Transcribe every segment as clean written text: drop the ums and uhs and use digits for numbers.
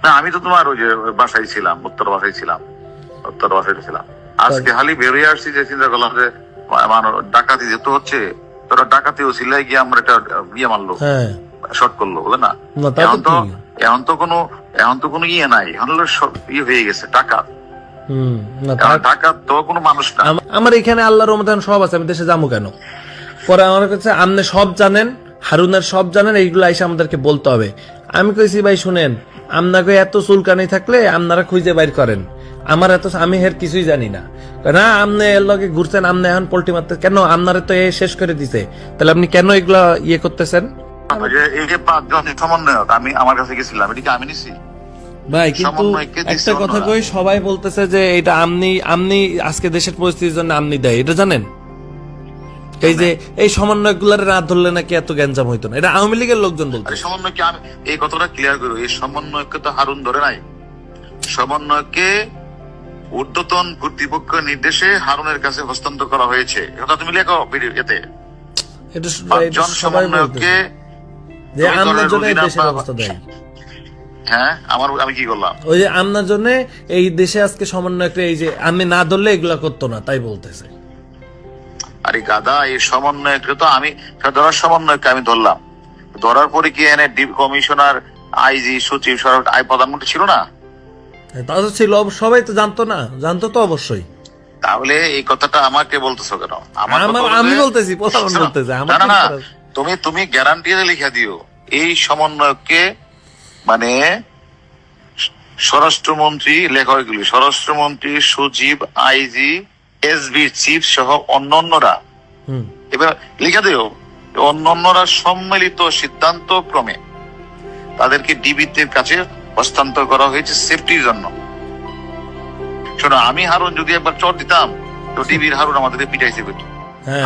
না আমি তো তোমার ওই যে বাসায় ছিলাম, উত্তর বাসায় ছিলাম। আজকে খালি বেরিয়ে আসছি যে চিন্তা করলাম যে ডাকাতি যেহেতু হচ্ছে, তোরা ডাকাতি ও সিলাই গিয়ে আমরা একটা বিয়ে মারলো, শর্ট করলো, বলে না। এখন তো কোনো ইয়ে নাই, এখন ইয়ে হয়ে গেছে টাকা। টাকা তো কোনো মানুষ না। আমার এখানে আল্লাহর রহমতে সব আছে, আমি দেশে যাবো কেন? পরে আমার কাছে আপনি সব জানেন, হারুনের সব জানেন, এইগুলো এসে আমাদেরকে বলতে হবে। আমি কইছি ভাই শুনেন, আপনাকে এত চুলকানি থাকলে আপনারা খুঁজে বাইর করেন, আমার আমি এর কিছুই জানি না। না আপনি এর লগে ঘুরছেন, আপনি এখন পোল্টি মারতে কেন? আপনারা তো এ শেষ করে দিছে, তাহলে আপনি কেন এগুলা ইয়ে করতেছেন? এই যে 5 জন সমন্বয়ক আমি আমার কাছে গেছিলাম, এটা কি আমি নিছি ভাই? কিন্তু একটা কথা কই, সবাই বলতেছে যে এটা আমনি আজকে দেশের পরিস্থিতির জন্য আমনি দেয়, এটা জানেন? এই যে এই সমন্বয়ক গুলার না ধরলে নাকি এত গ্যাঞ্জাম হইতো না, এটা আওয়ামী লীগের লোকজন বলতো। সমন্বয়কে আমি এই কথাটা ক্লিয়ার করবো, এই সমন্বয়কে তো হারুন ধরে নাই। সমন্বয়কে ঊর্ধ্বতন কর্তৃপক্ষের নির্দেশে হারুনের কাছে হস্তান্তর করা হয়েছে, এটা তুমি লেখো এতে। জন সমন্বয়ককে যে আমনার জন্য দেশের অবস্থা দেয়। হ্যাঁ, আমি কি করলাম? ওই যে আমনার জন্য এই দেশে আজকে সমন্বয়ক, এই যে আমি না ধরলে এগুলা করতো না, তাই বলতেছে। আরে গাদা, এই সমন্বয়কে তো আমি ধরার সমন্বয়কে আমি ধরলাম, ধরার পরে কি এনে কমিশনার, আইজি, সচিব, সরকার, প্রধানমন্ত্রী ছিল না? তা তো ছিল, সবাই তো জানতো না? জানতো তো অবশ্যই। তাহলে এই কথাটা আমাকে বলতেছো কেন? আমি বলতেছি, প্রধানমন্ত্রী বলতেছে। না, তুমি গ্যারান্টি লিখে দিও এই সমন্বয়কে, মানে স্বরাষ্ট্রমন্ত্রী, লেখা এগুলি স্বরাষ্ট্রমন্ত্রী, সচিব, আইজি, এসবি চিফ সহ অন্যান্যরা, এবার লিখে দিও অন্যান্যরা সম্মিলিত সিদ্ধান্ত ক্রমে তাদেরকে ডিবির কাছে হস্তান্তর করা হয়েছে সেফটির জন্য। শোনো, আমি হারুন যদি একবার চট দিতাম তো ডিবির হারুন আমাদেরকে পিটাইছে।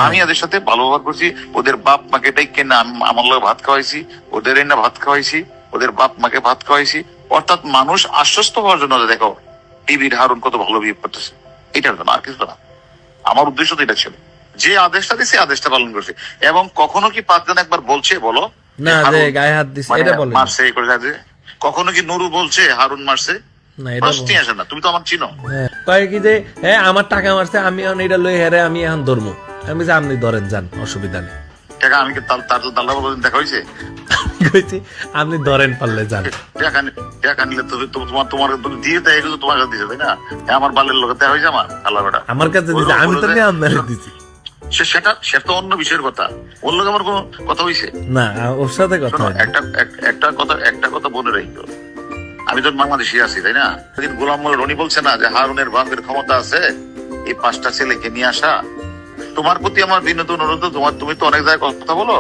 আমি এদের সাথে ভালো ব্যবহার করছি, ওদের বাপ মাকে ডাইকে না আমার লোক ভাত খাওয়াইছি, ওদের না ভাত খাওয়াইছি, ওদের বাপ মাকে ভাত খাওয়াইছি। অর্থাৎ মানুষ আশ্বস্ত হওয়ার জন্য দেখো ডিবির হারুন কত ভালো বিহেভ করতেছে, এটার জন্য, আর কিছু না। আমার উদ্দেশ্য তো এটা ছিল, যে আদেশটা দিছে আদেশটা পালন করছে। এবং কখনো কি 5 জন একবার বলছে বলো না যে গায়ে হাত দিছে, এটা বলে মারছে করে যাচ্ছে? কখনো কি নুরু বলছে হারুন মারছে? না, এটা আসে না। তুমি তো আমার চিনো। কয় কি যে হ্যাঁ আমার টাকা মারছে, আমি এখন এটা লই হেরে আমি এখন ধরবো। আমি যে আপনি ধরেন, যান, অসুবিধা নেই। টাকা আমি কি তার তো দাল্লা বলতে দেখা হয়েছে? কইছি আপনি ধরেন, পারলে যান। টাকা নিলে তোমার দিয়ে দেয়, এগুলো তোমার কাছে দিছে, তাই না? আমার বালের লোক দেখা হয়েছে, আমার আল্লাহ বেটা আমার কাছে দিছে, আমি তো নিয়ে আপনারে দিছি। সেটা অন্য বিষয়ের কথা, ওর লোক আমার কোনো কথা হয়েছে না, ওর সাথে কথা একটা কথা বলে রাখতো, আমি তো বাংলাদেশি আছি, তাই না? গোলাম মোল্লা রনি বলছে না যে হারুনের বাপের ক্ষমতা আছে এই 5টা ছেলেকে নিয়ে আসা। তোমার প্রতি আমার বিনোদ অনুরোধ, তুমি তো অনেক জায়গায় কথা বলো,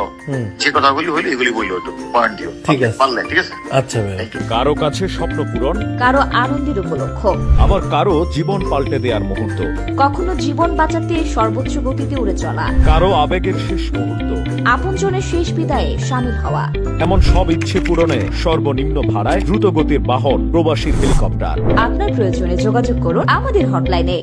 যে কথাগুলি হইলে এগুলি বললো, একটু পয়েন্ট দিও, ঠিক আছে? পারলে ঠিক আছে। আচ্ছা ভাই। কারো কাছে স্বপ্ন পূরণ, কারো আনন্দের উপলক্ষ, আবার কারো জীবন পাল্টে দেওয়ার মুহূর্ত, কখনো জীবন বাঁচাতে সর্বোচ্চ গতিতে উড়ে চলা, কারো আবেগের শেষ মুহূর্ত, আপনজনের শেষ বিদায়ে শামিল হওয়া, এমন সব ইচ্ছে পূরণে সর্বনিম্ন ভাড়ায় দ্রুত গতির বাহন প্রবাসীর হেলিকপ্টার। আপনার প্রয়োজনে যোগাযোগ করুন আমাদের হটলাইনে।